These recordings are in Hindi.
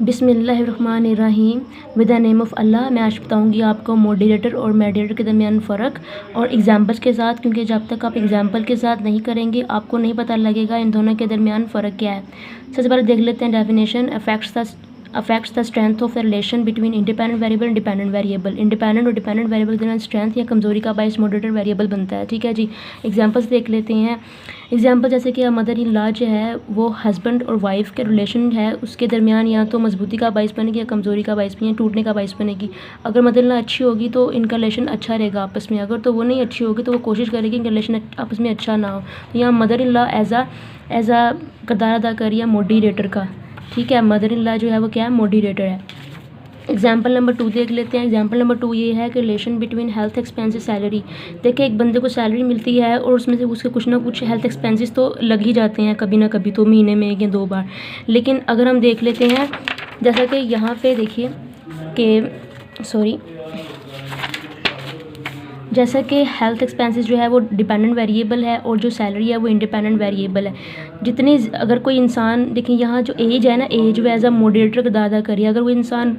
बिस्मिल्लाहिर्रहमानिर्रहीम। विद द नेम ऑफ़ अल्लाह। मैं आज बताऊंगी आपको मॉडरेटर और मेडिएटर के दरमियान फ़र्क और एग्जांपल्स के साथ, क्योंकि जब तक आप एग्जांपल के साथ नहीं करेंगे आपको नहीं पता लगेगा इन दोनों के दरमियान फ़र्क क्या है। सबसे पहले देख लेते हैं definition. Affects the strength of the relation between independent variable and dependent variable. Independent और डिपेंडेंट वेरिएबल के दरमियान स्ट्रेंथ या कमज़ोरी का बायस मॉडरेटर वेरिएबल बनता है। ठीक है जी। एग्जांपल्स देख लेते हैं। एग्जांपल जैसे कि मदर इन लॉ जो है वो हस्बैंड और वाइफ के रिलेशन है, उसके दरमियान या तो मजबूती का बायस बनेगी या कमज़ोरी का बायस या टूटने का बायस बनेगी। अगर मदर इन लॉ अच्छी होगी तो इनका रिलेशन अच्छा रहेगा आपस में, अगर तो वो नहीं अच्छी होगी तो वो कोशिश करेगी इनका रिलेशन आपस में अच्छा ना हो। तो यहाँ मदर इन लॉ एज आ किरदार अदा कर रही है मॉडरेटर का। ठीक है, मदर इन लॉ जो है वो क्या है, मॉडरेटर है। एग्जाम्पल नंबर 2 देख लेते हैं। एग्जाम्पल नंबर 2 ये है कि relation between health expenses salary. देखिए, एक बंदे को सैलरी मिलती है और उसमें से उसके कुछ ना कुछ हेल्थ एक्सपेंसेस तो लग ही जाते हैं कभी ना कभी, तो महीने में 1 या 2 बार। लेकिन अगर हम देख लेते हैं, जैसा कि यहाँ पे देखिए कि जैसा कि हेल्थ एक्सपेंसेस जो है वो डिपेंडेंट वेरिएबल है और जो सैलरी है वो इंडिपेंडेंट वेरिएबल है। जितनी अगर कोई इंसान, देखिए यहाँ जो एज है ना, एज वो एज अ मॉडरेटर का अदा करिए। अगर वो इंसान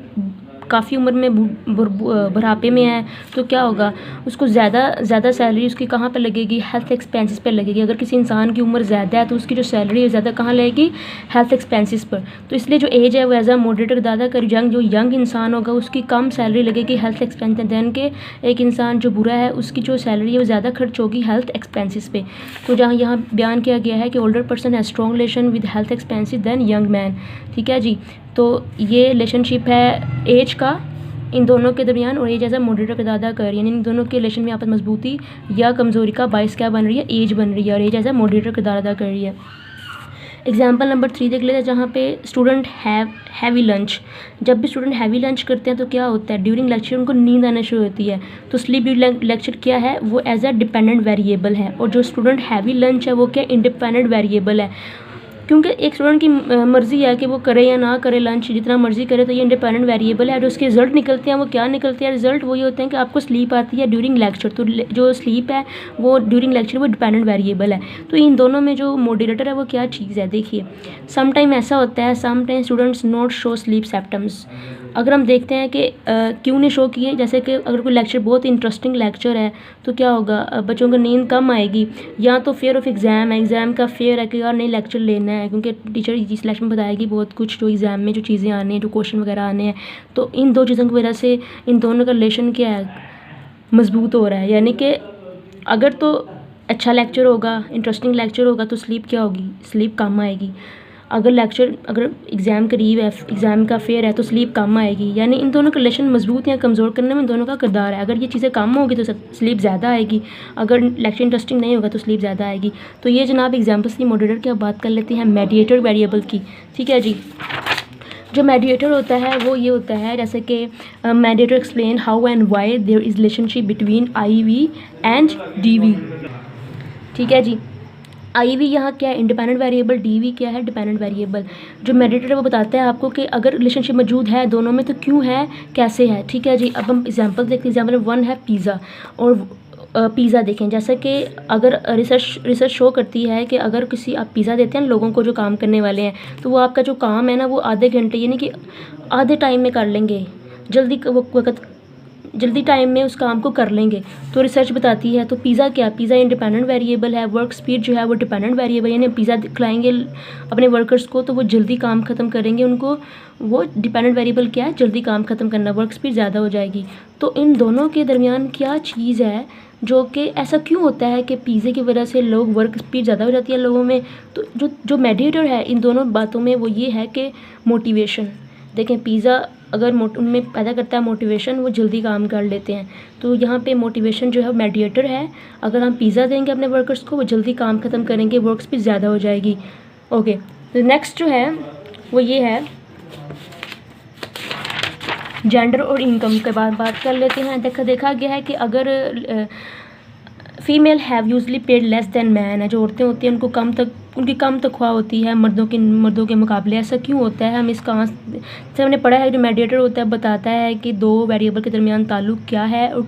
काफ़ी उम्र में बुढ़ापे में है तो क्या होगा, उसको ज़्यादा सैलरी उसकी कहाँ पे लगेगी, हेल्थ एक्सपेंसेस पर लगेगी। अगर किसी इंसान की उम्र ज़्यादा है तो उसकी जो सैलरी है ज़्यादा कहाँ लगेगी, हेल्थ एक्सपेंसेस पर। तो इसलिए जो एज है वो एज अ मॉडरेटर ज़्यादा कर, जो यंग इंसान होगा उसकी कम सैलरी लगेगी हेल्थ एक्सपेंसेस देन के एक इंसान जो बुरा है उसकी जो सैलरी है वो ज़्यादा खर्च होगी हेल्थ एक्सपेंसेस पे। तो जहाँ यहाँ बयान किया गया है कि older person has strong relation with health expenses than young man. ठीक है जी। तो ये रिलेशनशिप है एज का इन दोनों के दरमियान, और एज एज अ मॉडरेटर का अदा कर रही है, इन दोनों के रिलेशन में आपस मजबूती या कमज़ोरी का बायस क्या बन रही है, एज बन रही है, और एज एज अ मॉडरेटर का अदा कर रही है। एग्जाम्पल नंबर 3 देख लेते हैं, जहाँ पे स्टूडेंट हैवी लंच। जब भी स्टूडेंट हैवी लंच करते हैं तो क्या होता है, ड्यूरिंग लेक्चर उनको नींद आना शुरू होती है। तो स्लीप ड्यूरिंग लेक्चर क्या है, वो एज अ डिपेंडेंट वेरिएबल है, और जो स्टूडेंट हैवी लंच है वो क्या इंडिपेंडेंट वेरिएबल है। क्योंकि एक स्टूडेंट की मर्ज़ी है कि वो करे या ना करे लंच, जितना मर्ज़ी करे, तो ये इंडिपेंडेंट वेरिएबल है। जो उसके रिजल्ट निकलते हैं वो क्या निकलते हैं, रिजल्ट वो ये होते हैं कि आपको स्लीप आती है ड्यूरिंग लेक्चर। तो जो स्लीप है वो ड्यूरिंग लेक्चर वो डिपेंडेंट वेरिएबल है। तो इन दोनों में जो मॉडरेटर है वो क्या चीज़ है, देखिए सम टाइम ऐसा होता है, some time students not show sleep symptoms. अगर हम देखते हैं कि क्यों नहीं शो किए, जैसे कि अगर कोई लेक्चर बहुत इंटरेस्टिंग लेक्चर है तो क्या होगा, बच्चों को नींद कम आएगी, या तो फेयर ऑफ एग्ज़ाम है, एग्ज़ाम का फेयर है कि यार नहीं लेक्चर लेना है, क्योंकि टीचर इस लेक्चर में बताएगी बहुत कुछ जो एग्ज़ाम में जो चीज़ें आनी हैं, जो क्वेश्चन वगैरह आने हैं। तो इन दो चीज़ों की वजह से इन दोनों का रिलेशन क्या है, मजबूत हो रहा है। यानी कि अगर तो अच्छा लेक्चर होगा, इंटरेस्टिंग लेक्चर होगा तो स्लीप क्या होगी, स्लीप कम आएगी। अगर एग्ज़ाम करीब है, एग्ज़ाम का फेयर है तो स्लीप कम आएगी। यानी इन दोनों का रिलेशन मजबूत या कमज़ोर करने में इन दोनों का किरदार है। अगर ये चीज़ें कम होगी तो स्लीप ज़्यादा आएगी, अगर लेक्चर इंटरेस्टिंग नहीं होगा तो स्लीप ज़्यादा आएगी। तो ये जनाब एग्जाम्पल्स थी मॉडरेटर की। अब बात कर लेते हैं मेडिएटर वेरिएबल की। ठीक है जी। जो मेडिएटर होता है वो ये होता है, जैसे कि mediator explain how and why there is relationship between IV and DV। ठीक है जी। IV यहाँ क्या है, इंडिपेंडेंट वेरिएबल, DV क्या है, डिपेंडेंट वेरिएबल। जो मेडिएटर है वो बताता है आपको कि अगर रिलेशनशिप मौजूद है दोनों में तो क्यों है, कैसे है। ठीक है जी। अब हम एग्जांपल देखते हैं। एग्जांपल 1 है पिज़्ज़ा, और पिज़्ज़ा देखें, जैसे कि अगर रिसर्च शो करती है कि अगर किसी आप पिज़्ज़ा देते हैं लोगों को जो काम करने वाले हैं, तो वो आपका जो काम है ना वो आधे घंटे यानी कि आधे टाइम में कर लेंगे, जल्दी टाइम में उस काम को कर लेंगे। तो रिसर्च बताती है। तो पिज़्ज़ा इंडिपेंडेंट वेरिएबल है, वर्क स्पीड जो है वो डिपेंडेंट वेरिएबल, यानी पिज़्ज़ा खिलाएंगे अपने वर्कर्स को तो वो जल्दी काम ख़त्म करेंगे, उनको वो डिपेंडेंट वेरिएबल क्या है, जल्दी काम ख़त्म करना, वर्क स्पीड ज़्यादा हो जाएगी। तो इन दोनों के दरमियान क्या चीज़ है जो कि ऐसा क्यों होता है कि पिज़्ज़े की वजह से लोग वर्क स्पीड ज़्यादा हो जाती है लोगों में। तो जो मेडिएटर है इन दोनों बातों में वो ये है कि मोटिवेशन। देखें, पिज़्ज़ा अगर उनमें पैदा करता है मोटिवेशन, वो जल्दी काम कर लेते हैं। तो यहाँ पे मोटिवेशन जो है मेडिएटर है। अगर हम पिज़्ज़ा देंगे अपने वर्कर्स को वो जल्दी काम ख़त्म करेंगे, वर्क स्पीड ज़्यादा हो जाएगी। ओके, तो नेक्स्ट जो है वो ये है जेंडर और इनकम के बाद बात कर लेते हैं। देखा गया है कि अगर female have usually paid less than man है, जो औरतें होती हैं उनकी कम तनख्वाह होती है मर्दों के मुकाबले। ऐसा क्यों होता है, हम इसका से हमने पढ़ा है जो मेडिएटर होता है बताता है कि 2 वेरिएबल के दरमियान ताल्लुक़ क्या है और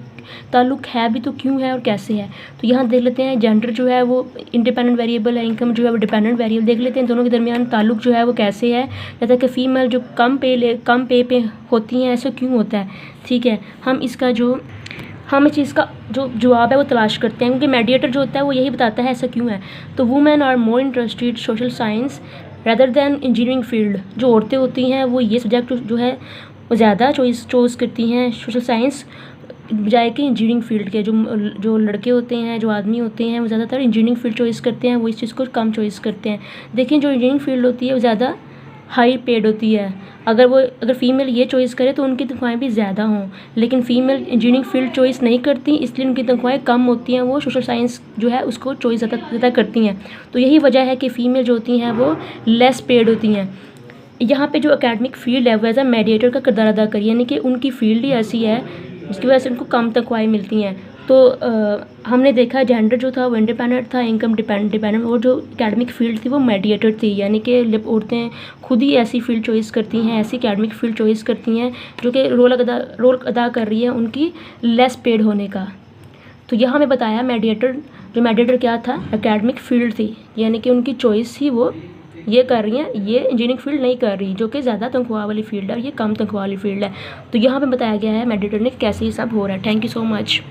ताल्लुक़ है भी तो क्यों है और कैसे है। तो यहाँ देख लेते हैं जेंडर जो है वो इंडिपेंडेंट वेरिएबल है, इनकम जो है वो डिपेंडेंट वेरिएबल। देख लेते हैं दोनों के दरमियान ताल्लुक़ जो है वो कैसे है। जैसा कि फ़ीमेल जो कम पे पे होती हैं, ऐसा क्यों होता है, ठीक है। हम इस चीज़ का जो जवाब है वो तलाश करते हैं, क्योंकि मेडिएटर जो होता है वो यही बताता है ऐसा क्यों है। तो women are more interested social science rather than engineering field. जो औरतें होती हैं वो ये सब्जेक्ट जो है वो ज़्यादा चॉइस करती हैं सोशल साइंस बजाय कि इंजीनियरिंग फील्ड के। जो लड़के होते हैं, जो आदमी होते हैं, वो ज़्यादातर इंजीनियरिंग फील्ड चॉइस करते हैं, वो इस चीज़ को कम चॉइस करते हैं। देखिए जो इंजीनियरिंग फील्ड होती है वो ज़्यादा हाई पेड होती है। अगर फीमेल ये चॉइस करे तो उनकी तनख्वाहें भी ज़्यादा हों, लेकिन फ़ीमेल इंजीनियरिंग फील्ड चॉइस नहीं करती, इसलिए उनकी तनख्वाहें कम होती हैं। वो सोशल साइंस जो है उसको चॉइस ज़्यादा करती हैं। तो यही वजह है कि फ़ीमेल जो होती हैं वो लेस पेड होती हैं। यहाँ पे जो एकेडमिक फील्ड है वो एज अ मेडिएटर का किरदार अदा करी, यानी कि उनकी फील्ड ही ऐसी है जिसकी वजह से उनको कम तनख्वाहें मिलती हैं। तो हमने देखा जेंडर जो था वो इंडिपेंडेंट था, इनकम डिपेंडेंट, और जो एकेडमिक फील्ड थी वो मेडिएटर थी, यानी कि औरतें खुद ही ऐसी फील्ड चॉइस करती हैं, ऐसी एकेडमिक फील्ड चॉइस करती हैं जो कि रोल अदा कर रही है उनकी लेस पेड होने का। तो यह हमें बताया मेडिएटर क्या था, एकेडमिक फील्ड थी, यानी कि उनकी चॉइस ही वो ये कर रही हैं, ये इंजीनियरिंग फील्ड नहीं कर रही जो कि ज़्यादा तनख्वाह वाली फील्ड है और ये कम तनख्वाह वाली फील्ड है। तो यहाँ पे बताया गया है मेडिएटर ने कैसे ये सब हो रहा है। Thank you so much.